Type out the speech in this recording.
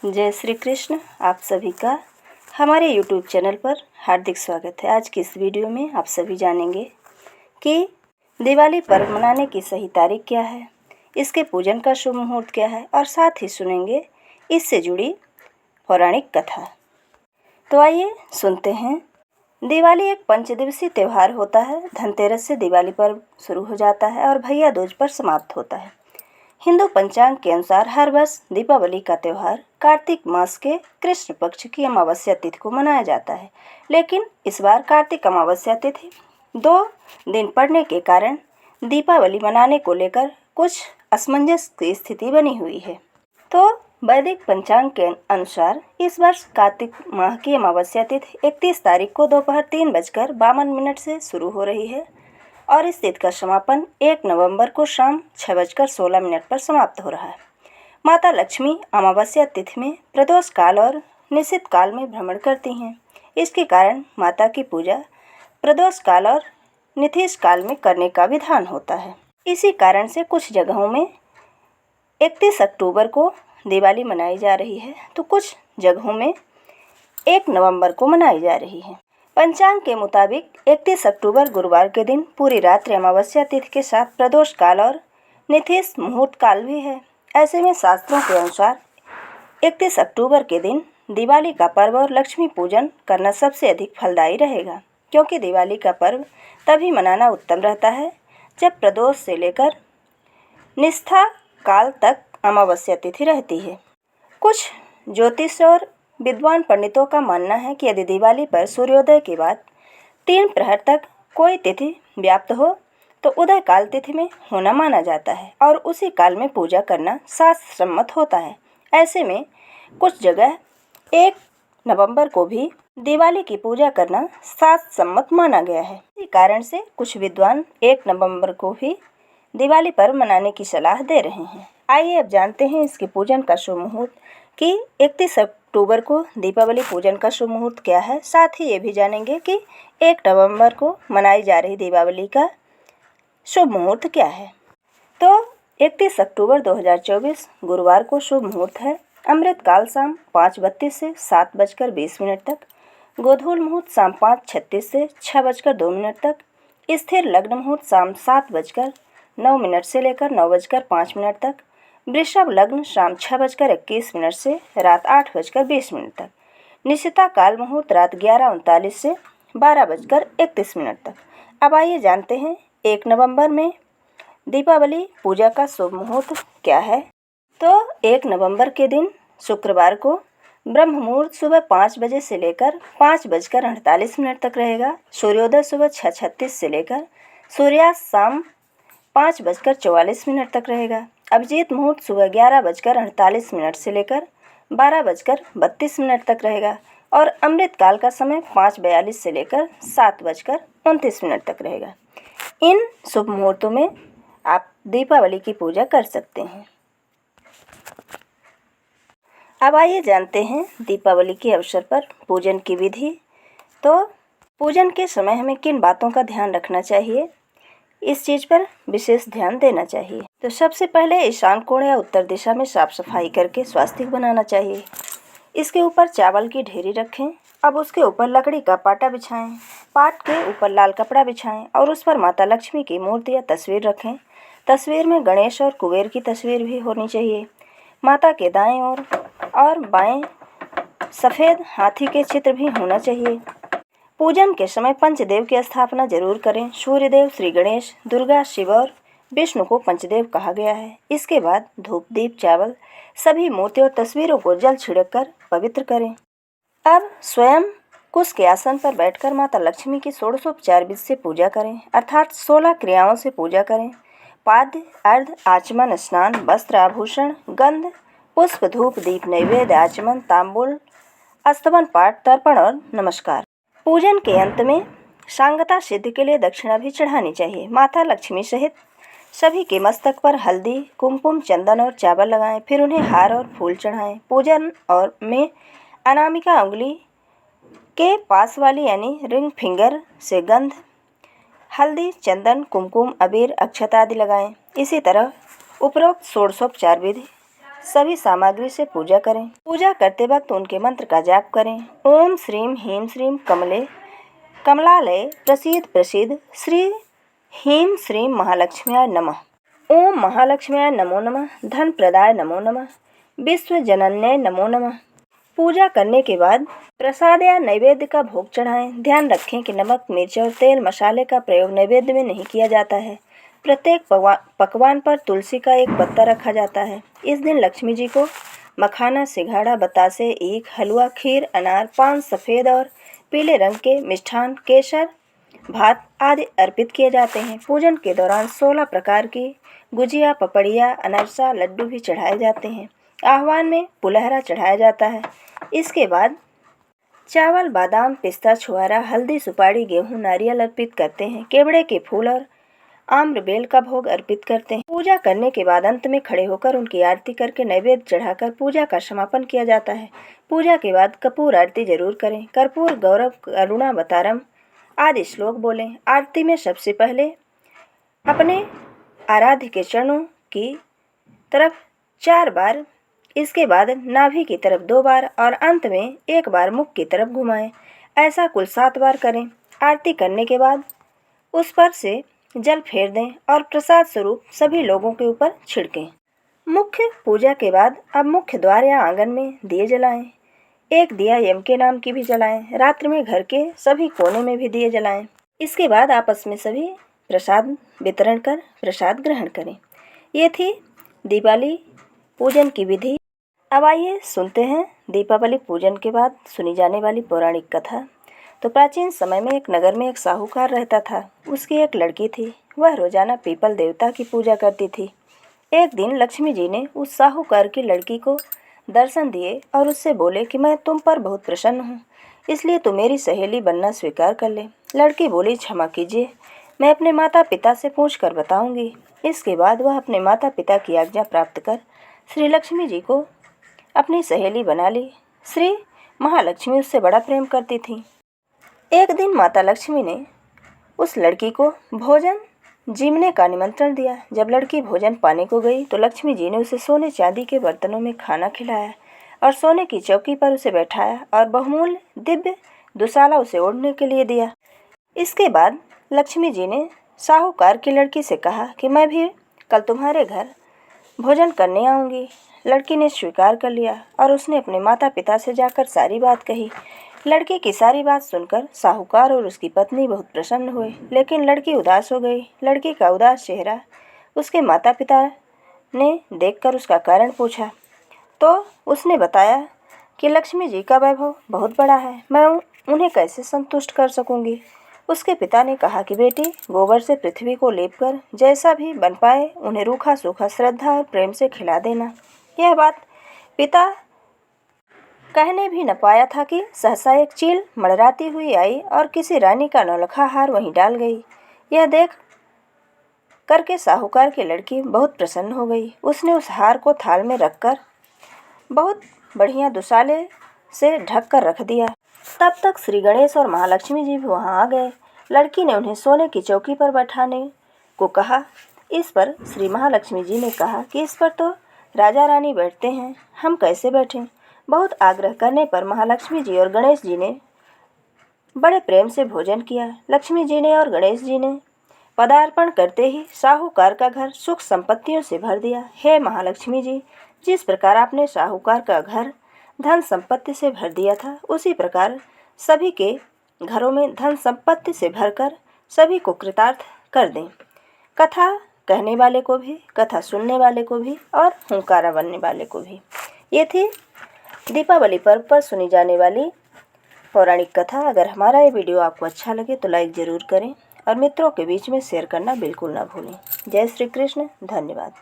जय श्री कृष्ण। आप सभी का हमारे YouTube चैनल पर हार्दिक स्वागत है। आज की इस वीडियो में आप सभी जानेंगे कि दिवाली पर्व मनाने की सही तारीख क्या है, इसके पूजन का शुभ मुहूर्त क्या है और साथ ही सुनेंगे इससे जुड़ी पौराणिक कथा। तो आइए सुनते हैं। दिवाली एक पंचदिवसीय त्यौहार होता है। धनतेरस से दिवाली पर्व शुरू हो जाता है और भैया दूज पर समाप्त होता है। हिंदू पंचांग के अनुसार हर वर्ष दीपावली का त्यौहार कार्तिक मास के कृष्ण पक्ष की अमावस्या तिथि को मनाया जाता है, लेकिन इस बार कार्तिक अमावस्या तिथि 2 दिन पड़ने के कारण दीपावली मनाने को लेकर कुछ असमंजस की स्थिति बनी हुई है। तो वैदिक पंचांग के अनुसार इस वर्ष कार्तिक माह की अमावस्या तिथि 31 तारीख को दोपहर 3:52 से शुरू हो रही है और इस तिथि का समापन 1 नवंबर को शाम 6:16 पर समाप्त हो रहा है। माता लक्ष्मी अमावस्या तिथि में प्रदोष काल और निषिद्ध काल में भ्रमण करती हैं। इसके कारण माता की पूजा प्रदोष काल और निषिद्ध काल में करने का विधान होता है। इसी कारण से कुछ जगहों में 31 अक्टूबर को दिवाली मनाई जा रही है, तो कुछ जगहों में 1 नवंबर को मनाई जा रही है। पंचांग के मुताबिक 31 अक्टूबर गुरुवार के दिन पूरी रात्रि अमावस्या तिथि के साथ प्रदोष काल और निषिद्ध मुहूर्त काल भी है। ऐसे में शास्त्रों के अनुसार 31 अक्टूबर के दिन दिवाली का पर्व और लक्ष्मी पूजन करना सबसे अधिक फलदायी रहेगा, क्योंकि दिवाली का पर्व तभी मनाना उत्तम रहता है जब प्रदोष से लेकर निष्ठा काल तक अमावस्या तिथि रहती है। कुछ ज्योतिष और विद्वान पंडितों का मानना है कि यदि दिवाली पर सूर्योदय के बाद 3 प्रहर तक कोई तिथि व्याप्त हो तो उदय काल तिथि में होना माना जाता है और उसी काल में पूजा करना शास्त्र सम्मत होता है। ऐसे में कुछ जगह 1 नवंबर को भी दिवाली की पूजा करना शास्त्र सम्मत माना गया है। इसी कारण से कुछ विद्वान 1 नवंबर को भी दिवाली पर्व मनाने की सलाह दे रहे हैं। आइए अब जानते हैं इसके पूजन का शुभ मुहूर्त कि 31 अक्टूबर को दीपावली पूजन का शुभ मुहूर्त क्या है। साथ ही ये भी जानेंगे कि 1 नवंबर को मनाई जा रही दीपावली का शुभ मुहूर्त क्या है। तो 31 अक्टूबर 2024 गुरुवार को शुभ मुहूर्त है। अमृत काल शाम 5:32 से 7:20 तक, गोधूल मुहूर्त शाम 5:36 से 6:02 तक, स्थिर लग्न मुहूर्त शाम 7:09 से लेकर 9:05 तक, वृषभ लग्न शाम 6:21 से रात 8:20 तक, निशिता काल मुहूर्त रात 11:39 से 12:31 तक। अब आइए जानते हैं 1 नवंबर में दीपावली पूजा का शुभ मुहूर्त क्या है। तो 1 नवंबर के दिन शुक्रवार को ब्रह्म मुहूर्त सुबह 5 बजे से लेकर 5:48 तक रहेगा। सूर्योदय सुबह 6:36 से लेकर सूर्यास्त शाम 5:44 तक रहेगा। अभिजीत मुहूर्त सुबह 11:48 से लेकर 12:32 तक रहेगा और अमृत काल का समय 5:42 से लेकर 7:29 तक रहेगा। इन शुभ मुहूर्तों में आप दीपावली की पूजा कर सकते हैं। अब आइए जानते हैं दीपावली के अवसर पर पूजन की विधि। तो पूजन के समय हमें किन बातों का ध्यान रखना चाहिए, इस चीज़ पर विशेष ध्यान देना चाहिए। तो सबसे पहले ईशान कोण या उत्तर दिशा में साफ सफाई करके स्वास्तिक बनाना चाहिए। इसके ऊपर चावल की ढेरी रखें। अब उसके ऊपर लकड़ी का पाटा बिछाएं। पाट के ऊपर लाल कपड़ा बिछाएं और उस पर माता लक्ष्मी की मूर्ति या तस्वीर रखें। तस्वीर में गणेश और कुबेर की तस्वीर भी होनी चाहिए। माता के दाएं और बाएं सफ़ेद हाथी के चित्र भी होना चाहिए। पूजन के समय पंचदेव की स्थापना जरूर करें। सूर्यदेव, श्री गणेश, दुर्गा, शिव और विष्णु को पंचदेव कहा गया है। इसके बाद धूप, दीप, चावल सभी मूर्ति और तस्वीरों को जल छिड़क कर पवित्र करें। अब स्वयं कुश के आसन पर बैठकर माता लक्ष्मी की षोडशोपचार विधि से पूजा करें, अर्थात 16 क्रियाओं से पूजा करें। पाद्य, अर्घ, आचमन, स्नान, वस्त्र, आभूषण, गंध, पुष्प, धूप, दीप, नैवेद्य, आचमन, तांबूल, अस्तवन, पाठ, तर्पण और नमस्कार। पूजन के अंत में सांगता सिद्धि के लिए दक्षिणा भी चढ़ानी चाहिए। माता लक्ष्मी सहित सभी के मस्तक पर हल्दी, कुमकुम, चंदन और चावल लगाएं, फिर उन्हें हार और फूल चढ़ाएं। पूजन और में अनामिका उंगली के पास वाली यानी रिंग फिंगर से गंध, हल्दी, चंदन, कुमकुम, अबीर, अक्षत आदि लगाएं। इसी तरह उपरोक्त षोडशोपचार विधि सभी सामग्री से पूजा करें। पूजा करते वक्त उनके मंत्र का जाप करें। ओम श्रीम ह्रीं श्रीं कमले कमलालय प्रसीद प्रसीद श्री ह्रीं श्रीं महालक्ष्म्याय नमः। ओम महालक्ष्म्याय नमो नमः। धन प्रदाय नमो नमः। विश्व जनन्याय नमो नमः। पूजा करने के बाद प्रसाद या नैवेद्य का भोग चढ़ाएं। ध्यान रखें कि नमक, मिर्च और तेल मसाले का प्रयोग नैवेद्य में नहीं किया जाता है। प्रत्येक पकवान पर तुलसी का एक पत्ता रखा जाता है। इस दिन लक्ष्मी जी को मखाना, सिंघाड़ा, बतासे, ईख, हलवा, खीर, अनार, पान, सफ़ेद और पीले रंग के मिष्ठान, केसर, भात आदि अर्पित किए जाते हैं। पूजन के दौरान 16 प्रकार की गुजिया, पपड़िया, अनरसा, लड्डू भी चढ़ाए जाते हैं। आह्वान में पुलहरा चढ़ाया जाता है। इसके बाद चावल, बादाम, पिस्ता, छुआरा, हल्दी, सुपारी, गेहूं, नारियल अर्पित करते हैं। केवड़े के फूल और आम्र बेल का भोग अर्पित करते हैं। पूजा करने के बाद अंत में खड़े होकर उनकी आरती करके नैवेद्य चढ़ाकर पूजा का समापन किया जाता है। पूजा के बाद कपूर आरती जरूर करें। कर्पूर गौरव करुणावतारम आदि श्लोक बोलें। आरती में सबसे पहले अपने आराध्य के चरणों की तरफ 4 बार, इसके बाद नाभि की तरफ 2 बार और अंत में 1 बार मुख की तरफ घुमाएं। ऐसा कुल 7 बार करें। आरती करने के बाद उस पर से जल फेर दें और प्रसाद स्वरूप सभी लोगों के ऊपर छिड़कें। मुख्य पूजा के बाद अब मुख्य द्वार या आंगन में दिए जलाएं। एक दिया यम के नाम की भी जलाएं। रात्रि में घर के सभी कोने में भी दिए जलाएं। इसके बाद आपस में सभी प्रसाद वितरण कर प्रसाद ग्रहण करें। ये थी दीपावली पूजन की विधि। अब आइए सुनते हैं दीपावली पूजन के बाद सुनी जाने वाली पौराणिक कथा। तो प्राचीन समय में एक नगर में एक साहूकार रहता था। उसकी एक लड़की थी। वह रोजाना पीपल देवता की पूजा करती थी। एक दिन लक्ष्मी जी ने उस साहूकार की लड़की को दर्शन दिए और उससे बोले कि मैं तुम पर बहुत प्रसन्न हूँ, इसलिए तू मेरी सहेली बनना स्वीकार कर ले। लड़की बोली, क्षमा कीजिए, मैं अपने माता पिता से पूछ कर बताऊंगी। इसके बाद वह अपने माता पिता की आज्ञा प्राप्त कर श्री लक्ष्मी जी को अपनी सहेली बना ली। श्री महालक्ष्मी उससे बड़ा प्रेम करती थी। एक दिन माता लक्ष्मी ने उस लड़की को भोजन जीमने का निमंत्रण दिया। जब लड़की भोजन पाने को गई तो लक्ष्मी जी ने उसे सोने चांदी के बर्तनों में खाना खिलाया और सोने की चौकी पर उसे बैठाया और बहुमूल्य दिव्य दुशाला उसे ओढ़ने के लिए दिया। इसके बाद लक्ष्मी जी ने साहूकार की लड़की से कहा कि मैं भी कल तुम्हारे घर भोजन करने आऊँगी। लड़की ने स्वीकार कर लिया और उसने अपने माता पिता से जाकर सारी बात कही। लड़की की सारी बात सुनकर साहूकार और उसकी पत्नी बहुत प्रसन्न हुए, लेकिन लड़की उदास हो गई। लड़की का उदास चेहरा उसके माता पिता ने देखकर उसका कारण पूछा तो उसने बताया कि लक्ष्मी जी का वैभव बहुत बड़ा है, मैं उन्हें कैसे संतुष्ट कर सकूंगी। उसके पिता ने कहा कि बेटी, गोबर से पृथ्वी को लेपकर जैसा भी बन पाए उन्हें रूखा सूखा श्रद्धा और प्रेम से खिला देना। यह बात पिता कहने भी न पाया था कि सहसा एक चील मड़राती हुई आई और किसी रानी का नौलखा हार वहीं डाल गई। यह देख करके साहूकार की लड़की बहुत प्रसन्न हो गई। उसने उस हार को थाल में रखकर बहुत बढ़िया दुशाले से ढक कर रख दिया। तब तक श्री गणेश और महालक्ष्मी जी भी वहां आ गए। लड़की ने उन्हें सोने की चौकी पर बैठाने को कहा। इस पर श्री महालक्ष्मी जी ने कहा कि इस पर तो राजा रानी बैठते हैं, हम कैसे बैठें। बहुत आग्रह करने पर महालक्ष्मी जी और गणेश जी ने बड़े प्रेम से भोजन किया। लक्ष्मी जी ने और गणेश जी ने पदार्पण करते ही साहूकार का घर सुख संपत्तियों से भर दिया। हे महालक्ष्मी जी, जिस प्रकार आपने साहूकार का घर धन संपत्ति से भर दिया था, उसी प्रकार सभी के घरों में धन संपत्ति से भरकर सभी को कृतार्थ कर दें। कथा कहने वाले को भी, कथा सुनने वाले को भी और हुंकारा बनने वाले को भी। ये थी दीपावली पर्व पर सुनी जाने वाली पौराणिक कथा। अगर हमारा ये वीडियो आपको अच्छा लगे तो लाइक ज़रूर करें और मित्रों के बीच में शेयर करना बिल्कुल ना भूलें। जय श्री कृष्ण। धन्यवाद।